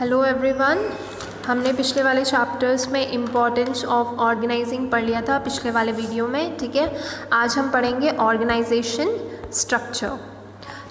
Hello everyone, हमने पिछले वाले चैप्टर्स में इम्पॉर्टेंस ऑफ ऑर्गेनाइजिंग पढ़ लिया था पिछले वाले वीडियो में। ठीक है, आज हम पढ़ेंगे ऑर्गेनाइजेशन स्ट्रक्चर।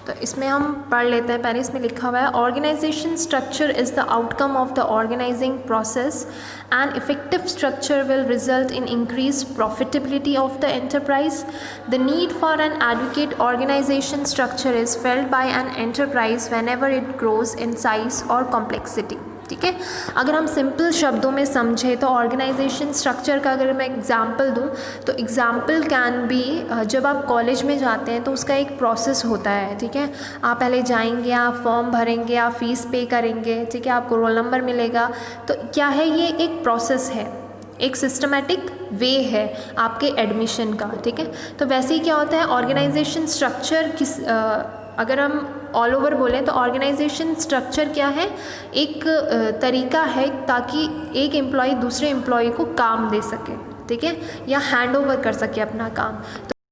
तो इसमें हम पढ़ लेते हैं। पहले इसमें लिखा हुआ है organisation structure is the outcome of the organising process and effective structure will result in increase profitability of the enterprise. The need for an adequate organisation structure is felt by an enterprise whenever it grows in size और complexity. ठीक है, अगर हम simple शब्दों में समझें तो organisation structure का अगर मैं एग्जांपल दूं तो एग्जांपल कैन बी, जब आप कॉलेज में जाते हैं तो उसका एक प्रोसेस होता है। ठीक है, आप पहले जाएंगे, आप फॉर्म भरेंगे, आप फीस पे करेंगे। ठीक है, आपको रोल नंबर मिलेगा। तो क्या है, ये एक प्रोसेस है, एक सिस्टमेटिक वे है आपके एडमिशन का। ठीक है, तो वैसे ही क्या होता है ऑर्गेनाइजेशन स्ट्रक्चर अगर हम ऑल ओवर बोलें तो ऑर्गेनाइजेशन स्ट्रक्चर क्या है, एक तरीका है ताकि एक एम्प्लॉय दूसरे एम्प्लॉय को काम दे सके। ठीक है, या हैंड ओवर कर सके अपना काम।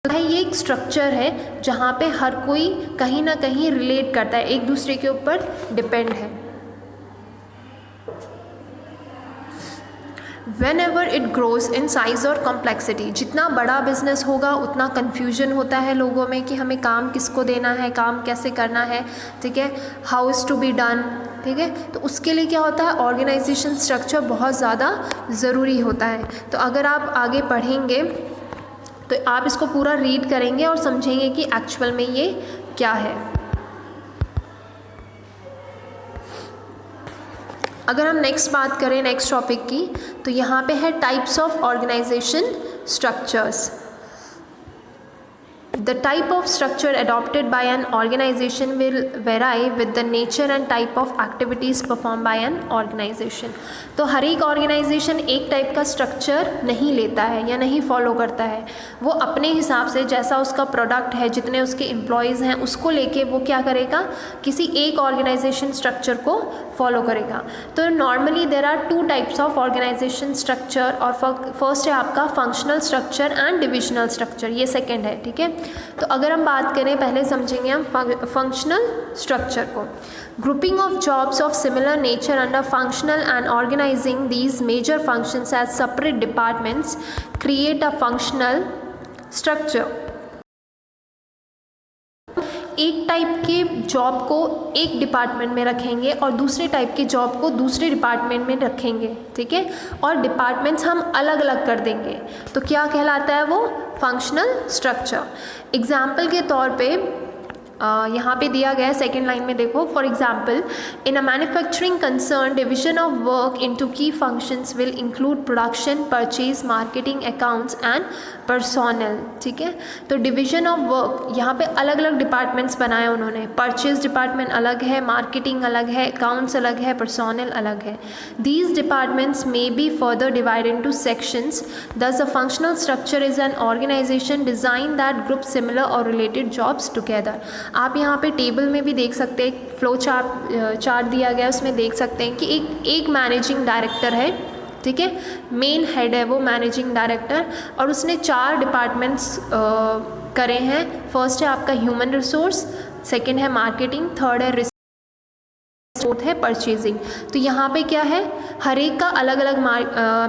तो ये एक स्ट्रक्चर है जहाँ पे हर कोई कहीं ना कहीं रिलेट करता है, एक दूसरे के ऊपर डिपेंड है। When ever it grows in size और कॉम्प्लेक्सिटी, जितना बड़ा बिजनेस होगा उतना कन्फ्यूजन होता है लोगों में कि हमें काम किसको देना है, काम कैसे करना है। ठीक है, how is to be done. ठीक है, तो उसके लिए क्या होता है ऑर्गेनाइजेशन स्ट्रक्चर बहुत ज़्यादा ज़रूरी होता है। तो अगर आप आगे पढ़ेंगे तो आप इसको पूरा रीड करेंगे और समझेंगे कि एक्चुअल में ये क्या है। अगर हम नेक्स्ट बात करें नेक्स्ट टॉपिक की, तो यहाँ पे है types of organisation structures. The type of structure adopted by an organization will vary with the nature and type of activities performed by an organization। तो हर एक ऑर्गेनाइजेशन एक टाइप का स्ट्रक्चर नहीं लेता है या नहीं फॉलो करता है। वो अपने हिसाब से जैसा उसका प्रोडक्ट है, जितने उसके एम्प्लॉयज़ हैं, उसको लेके वो क्या करेगा, किसी एक ऑर्गेनाइजेशन स्ट्रक्चर को फॉलो करेगा। तो normally there are two types of organisation structure, और फर्स्ट है आपका functional structure and divisional structure, ये सेकेंड है। ठीक है, तो अगर हम बात करें, पहले समझेंगे हम फंक्शनल स्ट्रक्चर को। Grouping of jobs of similar nature under functional and organising these major functions as separate departments create a functional structure. एक टाइप के जॉब को एक डिपार्टमेंट में रखेंगे और दूसरे टाइप के जॉब को दूसरे डिपार्टमेंट में रखेंगे। ठीक है, और डिपार्टमेंट्स हम अलग अलग कर देंगे, तो क्या कहलाता है वो फंक्शनल स्ट्रक्चर। एग्जाम्पल के तौर पे यहाँ पे दिया गया है सेकेंड लाइन में, देखो। For example, in a manufacturing concern division of work into key functions will include production, purchase, marketing, accounts and personnel. ठीक है, तो डिवीजन ऑफ वर्क यहाँ पे अलग अलग डिपार्टमेंट्स बनाए उन्होंने। परचेज डिपार्टमेंट अलग है, मार्केटिंग अलग है, अकाउंट्स अलग है, पर्सोनल अलग है। These departments may be further divided into sections. Thus a functional structure is an organisation design that group similar और रिलेटेड जॉब्स टुगेदर। आप यहाँ पे टेबल में भी देख सकते हैं, फ्लो चार्ट दिया गया है, उसमें देख सकते हैं कि एक मैनेजिंग डायरेक्टर है। ठीक है, मेन हेड है वो मैनेजिंग डायरेक्टर, और उसने 4 डिपार्टमेंट्स करे हैं। फर्स्ट है आपका ह्यूमन रिसोर्स, सेकंड है मार्केटिंग, थर्ड है फोर्थ है परचेजिंग। तो यहाँ पे क्या है, हर एक का अलग अलग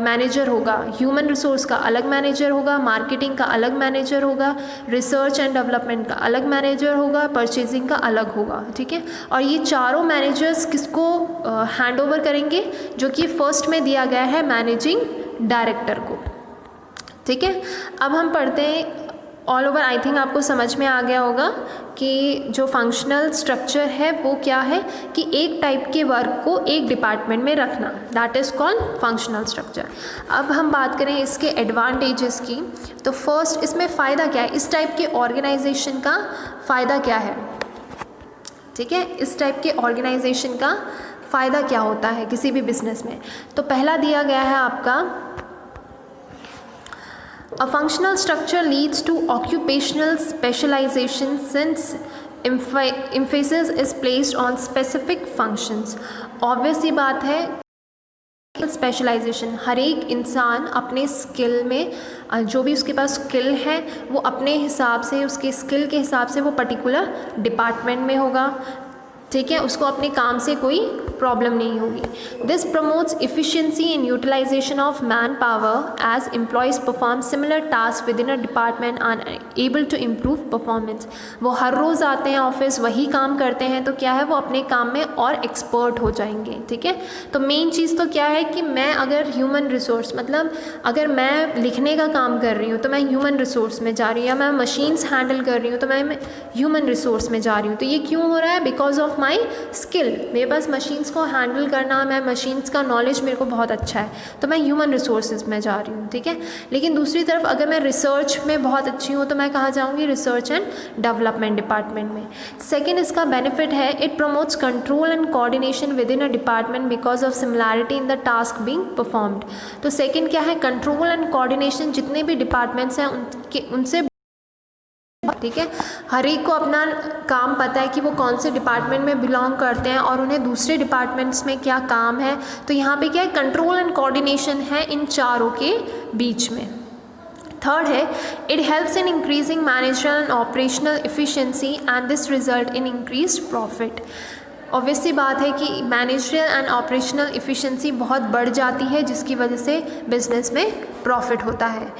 मैनेजर होगा। ह्यूमन रिसोर्स का अलग मैनेजर होगा, मार्केटिंग का अलग मैनेजर होगा, रिसर्च एंड डेवलपमेंट का अलग मैनेजर होगा, परचेजिंग का अलग होगा। ठीक है, और ये चारों मैनेजर्स किसको हैंड ओवर करेंगे, जो कि फर्स्ट में दिया गया है मैनेजिंग डायरेक्टर को। ठीक है, अब हम पढ़ते हैं ऑल ओवर। आई थिंक आपको समझ में आ गया होगा कि जो फंक्शनल स्ट्रक्चर है वो क्या है, कि एक टाइप के वर्क को एक डिपार्टमेंट में रखना, that is called functional structure. अब हम बात करें इसके एडवांटेजेस की, तो फर्स्ट इसमें फ़ायदा क्या है, इस टाइप के ऑर्गेनाइजेशन का फ़ायदा क्या है। ठीक है, इस टाइप के ऑर्गेनाइजेशन का फ़ायदा क्या होता है किसी भी बिजनेस में। तो पहला दिया गया है आपका, a functional structure leads to occupational specialization since emphasis is placed on specific functions। obvious ही बात है, स्पेशलाइजेशन, हर एक इंसान अपने स्किल में, जो भी उसके पास स्किल है वो अपने हिसाब से, उसके स्किल के हिसाब से वो पर्टिकुलर डिपार्टमेंट में होगा। ठीक है, उसको अपने काम से कोई प्रॉब्लम नहीं होगी। This promotes efficiency in utilisation of man power as employees perform similar task within a department are able to improve performance. वो हर रोज़ आते हैं ऑफिस, वही काम करते हैं, तो क्या है वो अपने काम में और एक्सपर्ट हो जाएंगे। ठीक है, तो मेन चीज़ तो क्या है कि मैं अगर ह्यूमन रिसोर्स, मतलब अगर मैं लिखने का काम कर रही हूँ तो मैं ह्यूमन रिसोर्स में जा रही हूँ, या मैं मशीन्स हैंडल कर रही हूँ तो मैं ह्यूमन रिसोर्स में जा रही हूँ। तो ये क्यों हो रहा है? Because of my skill. मेरे पास मशीन्स को हैंडल करना, मैं मशीन्स का नॉलेज मेरे को बहुत अच्छा है, तो मैं ह्यूमन रिसोर्सेज में जा रही हूँ। ठीक है, लेकिन दूसरी तरफ अगर मैं रिसर्च में बहुत अच्छी हूँ तो मैं कहाँ जाऊँगी? रिसर्च एंड डेवलपमेंट डिपार्टमेंट में। सेकेंड इसका बेनिफिट है, it promotes control and coordination with in a department because of similarity in the task being performed. तो सेकेंड क्या है? Control and coordination. जितने भी डिपार्टमेंट्स हैं उनसे, ठीक है, हर एक को अपना काम पता है कि वो कौन से डिपार्टमेंट में बिलोंग करते हैं और उन्हें दूसरे डिपार्टमेंट्स में क्या काम है। तो यहाँ पे क्या है? कंट्रोल एंड कोऑर्डिनेशन है इन चारों के बीच में। थर्ड है, it helps in increasing managerial and operational efficiency and this result in increased profit. Obviously बात है कि मैनेजरियल एंड ऑपरेशनल एफिशिएंसी बहुत बढ़ जाती है, जिसकी वजह से बिजनेस में प्रॉफिट होता है।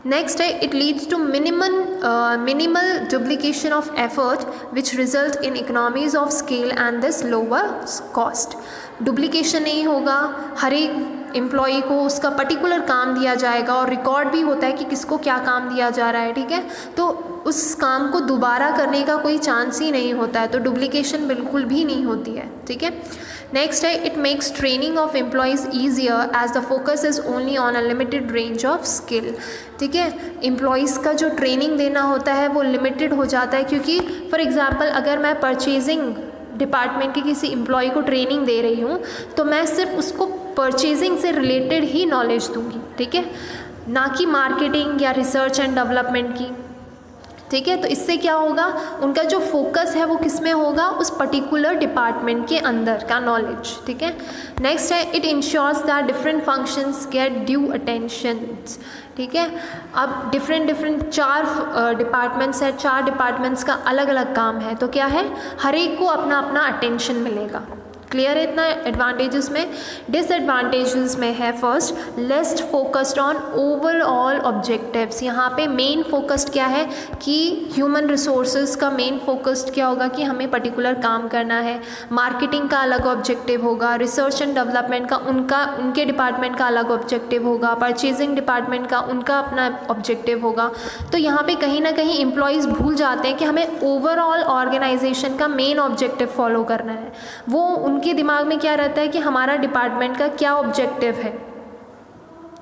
नेक्स्ट है, it leads to minimal duplication of effort which result in economies of scale and this lower cost. Duplication नहीं होगा, हर एक एम्प्लॉई को उसका पर्टिकुलर काम दिया जाएगा और रिकॉर्ड भी होता है कि किसको क्या काम दिया जा रहा है। ठीक है, तो उस काम को दोबारा करने का कोई चांस ही नहीं होता है, तो डुप्लीकेशन बिल्कुल भी नहीं होती है। ठीक है, नेक्स्ट है, it makes training of employees easier as the focus is only on a limited range of skill. ठीक है, एम्प्लॉयज़ का जो ट्रेनिंग देना होता है वो लिमिटेड हो जाता है, क्योंकि फॉर एग्ज़ाम्पल अगर मैं परचेजिंग डिपार्टमेंट के किसी एम्प्लॉय को ट्रेनिंग दे रही हूँ तो मैं सिर्फ उसको परचेजिंग से रिलेटेड ही नॉलेज दूँगी। ठीक है, ना कि मार्केटिंग या रिसर्च एंड डेवलपमेंट की। ठीक है, तो इससे क्या होगा? उनका जो फोकस है वो किस में होगा? उस पर्टिकुलर डिपार्टमेंट के अंदर का नॉलेज। ठीक है, नेक्स्ट है, it ensures that different functions get due attention. ठीक है, अब डिफरेंट चार डिपार्टमेंट्स है, चार डिपार्टमेंट्स का अलग अलग काम है, तो क्या है? हर एक को अपना अपना अटेंशन मिलेगा। क्लियर है इतना एडवांटेजेस में? डिसएडवांटेजेस में है, first, less focused on overall objectives. यहाँ पे मेन फोकस्ड क्या है कि ह्यूमन रिसोर्सेज का मेन फोकस्ड क्या होगा कि हमें पर्टिकुलर काम करना है। मार्केटिंग का अलग ऑब्जेक्टिव होगा, रिसर्च एंड डेवलपमेंट का उनके डिपार्टमेंट का अलग ऑब्जेक्टिव होगा, परचेजिंग डिपार्टमेंट का उनका अपना ऑब्जेक्टिव होगा। तो यहाँ पे कहीं ना कहीं एम्प्लॉयज़ भूल जाते हैं कि हमें ओवरऑल ऑर्गेनाइजेशन का मेन ऑब्जेक्टिव फॉलो करना है। वो उनके दिमाग में क्या रहता है कि हमारा डिपार्टमेंट का क्या ऑब्जेक्टिव है,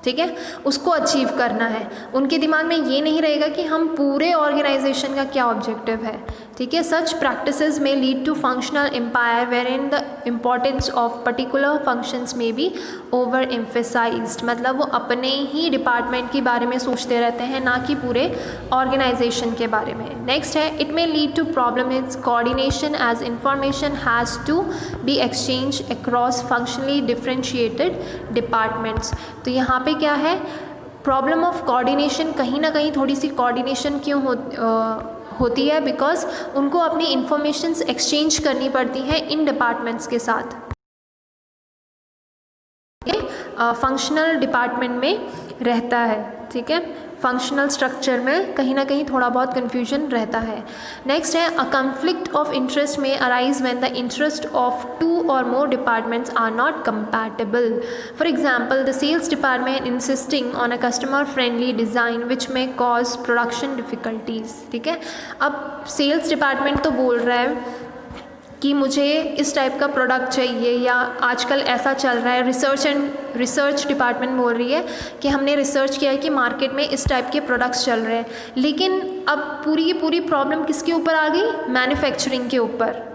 ठीक है, उसको अचीव करना है। उनके दिमाग में ये नहीं रहेगा कि हम पूरे ऑर्गेनाइजेशन का क्या ऑब्जेक्टिव है। ठीक है, such practices may lead to functional empire wherein the importance of particular functions may be over emphasised. मतलब वो अपने ही डिपार्टमेंट के बारे में सोचते रहते हैं, ना कि पूरे ऑर्गेनाइजेशन के बारे में। नेक्स्ट है, it may lead to problem is coordination as information has to be exchange across functionally differentiated departments. तो यहाँ पे क्या है? प्रॉब्लम ऑफ कोऑर्डिनेशन, कहीं ना कहीं थोड़ी सी कोऑर्डिनेशन क्यों होती है? बिकॉज उनको अपनी इंफॉर्मेशंस एक्सचेंज करनी पड़ती हैं इन डिपार्टमेंट्स के साथ। फंक्शनल डिपार्टमेंट में रहता है। ठीक है, फंक्शनल स्ट्रक्चर में कहीं ना कहीं थोड़ा बहुत कन्फ्यूजन रहता है। नेक्स्ट है, a conflict of interest may arise when the interest of two or more departments are not compatible. For example, the sales department insisting on a customer friendly design which may cause production difficulties. ठीक है, अब sales department तो बोल रहा है कि मुझे इस टाइप का प्रोडक्ट चाहिए, या आजकल ऐसा चल रहा है, रिसर्च डिपार्टमेंट बोल रही है कि हमने रिसर्च किया है कि मार्केट में इस टाइप के प्रोडक्ट्स चल रहे हैं, लेकिन अब पूरी की पूरी प्रॉब्लम किसके ऊपर आ गई? मैन्युफैक्चरिंग के ऊपर।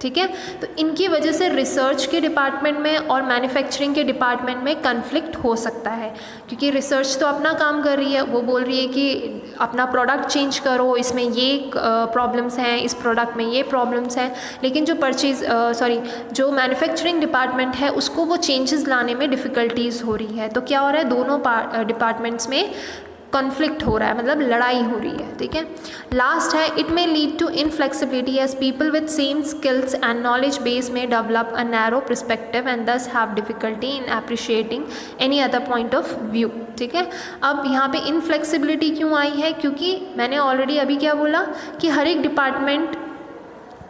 ठीक है, तो इनकी वजह से रिसर्च के डिपार्टमेंट में और मैन्युफैक्चरिंग के डिपार्टमेंट में कन्फ्लिक्ट हो सकता है, क्योंकि रिसर्च तो अपना काम कर रही है, वो बोल रही है कि अपना प्रोडक्ट चेंज करो, इसमें ये प्रॉब्लम्स हैं, इस प्रोडक्ट में ये प्रॉब्लम्स हैं, लेकिन जो मैन्युफैक्चरिंग डिपार्टमेंट है उसको वो चेंजेस लाने में डिफ़िकल्टीज़ हो रही है। तो क्या हो रहा है? दोनों डिपार्टमेंट्स में कॉन्फ्लिक्ट हो रहा है, मतलब लड़ाई हो रही है, ठीक है। लास्ट है, it may lead to inflexibility as people with same skills and knowledge base may develop a narrow perspective and thus have difficulty in appreciating any other point of view, ठीक है। अब यहाँ पे इनफ्लेक्सिबिलिटी क्यों आई है, क्योंकि मैंने ऑलरेडी अभी क्या बोला कि हर एक डिपार्टमेंट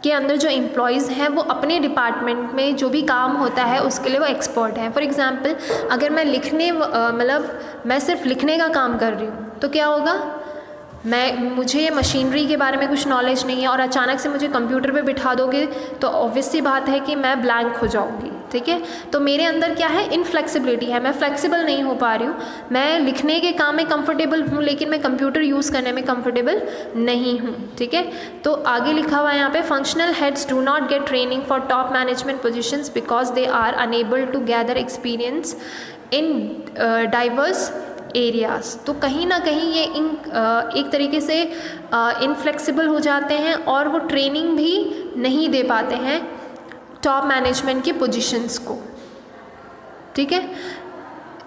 के अंदर जो एम्प्लॉयज़ हैं वो अपने डिपार्टमेंट में जो भी काम होता है उसके लिए वो एक्सपर्ट हैं। फॉर एग्ज़ाम्पल अगर मैं मैं सिर्फ लिखने का काम कर रही हूँ तो क्या होगा, मुझे मशीनरी के बारे में कुछ नॉलेज नहीं है और अचानक से मुझे कंप्यूटर पे बिठा दोगे तो ऑब्वियस सी बात है कि मैं ब्लैंक हो जाऊँगी, ठीक है। तो मेरे अंदर क्या है, इनफ्लेक्सिबिलिटी है, मैं फ्लेक्सिबल नहीं हो पा रही हूँ। मैं लिखने के काम में कंफर्टेबल हूँ लेकिन मैं कंप्यूटर यूज़ करने में कंफर्टेबल नहीं हूँ, ठीक है। तो आगे लिखा हुआ है यहाँ पे, functional heads do not get training for top management positions because they are unable to gather experience in diverse areas. तो कहीं ना कहीं ये एक तरीके से इनफ्लेक्सिबल हो जाते हैं और वो ट्रेनिंग भी नहीं दे पाते हैं टॉप मैनेजमेंट की पोजीशंस को, ठीक है,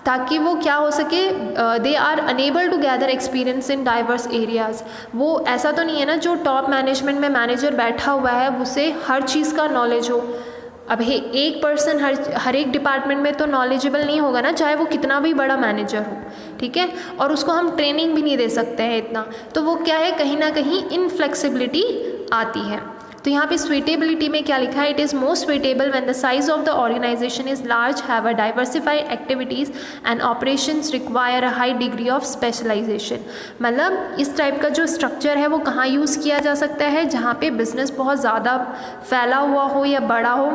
ताकि वो क्या हो सके, they are unable to gather experience in diverse areas. वो ऐसा तो नहीं है ना जो टॉप मैनेजमेंट में मैनेजर बैठा हुआ है उसे हर चीज़ का नॉलेज हो। अब एक पर्सन हर एक डिपार्टमेंट में तो नॉलेजेबल नहीं होगा ना, चाहे वो कितना भी बड़ा मैनेजर हो, ठीक है, और उसको हम ट्रेनिंग भी नहीं दे सकते हैं इतना। तो वो क्या है, कहीं ना कहीं इनफ्लेक्सिबिलिटी आती है। तो यहाँ पे सुइटेबिलिटी में क्या लिखा है, it is most suitable when the size of the organisation is large, have a diversified activities and operations require a high degree of specialisation. मतलब इस टाइप का जो स्ट्रक्चर है वो कहाँ यूज़ किया जा सकता है, जहाँ पे बिजनेस बहुत ज़्यादा फैला हुआ हो या बड़ा हो,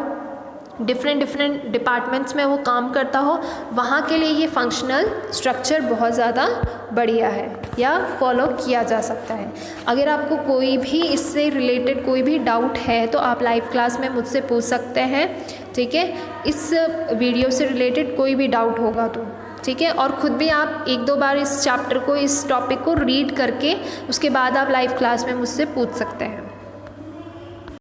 डिफरेंट डिपार्टमेंट्स में वो काम करता हो, वहाँ के लिए ये फंक्शनल स्ट्रक्चर बहुत ज़्यादा बढ़िया है या फॉलो किया जा सकता है। अगर आपको कोई भी इससे रिलेटेड कोई भी डाउट है तो आप लाइव क्लास में मुझसे पूछ सकते हैं, ठीक है, इस वीडियो से रिलेटेड कोई भी डाउट होगा तो, ठीक है। और ख़ुद भी आप 1-2 बार इस चैप्टर को, इस टॉपिक को रीड करके उसके बाद आप लाइव क्लास में मुझसे पूछ सकते हैं।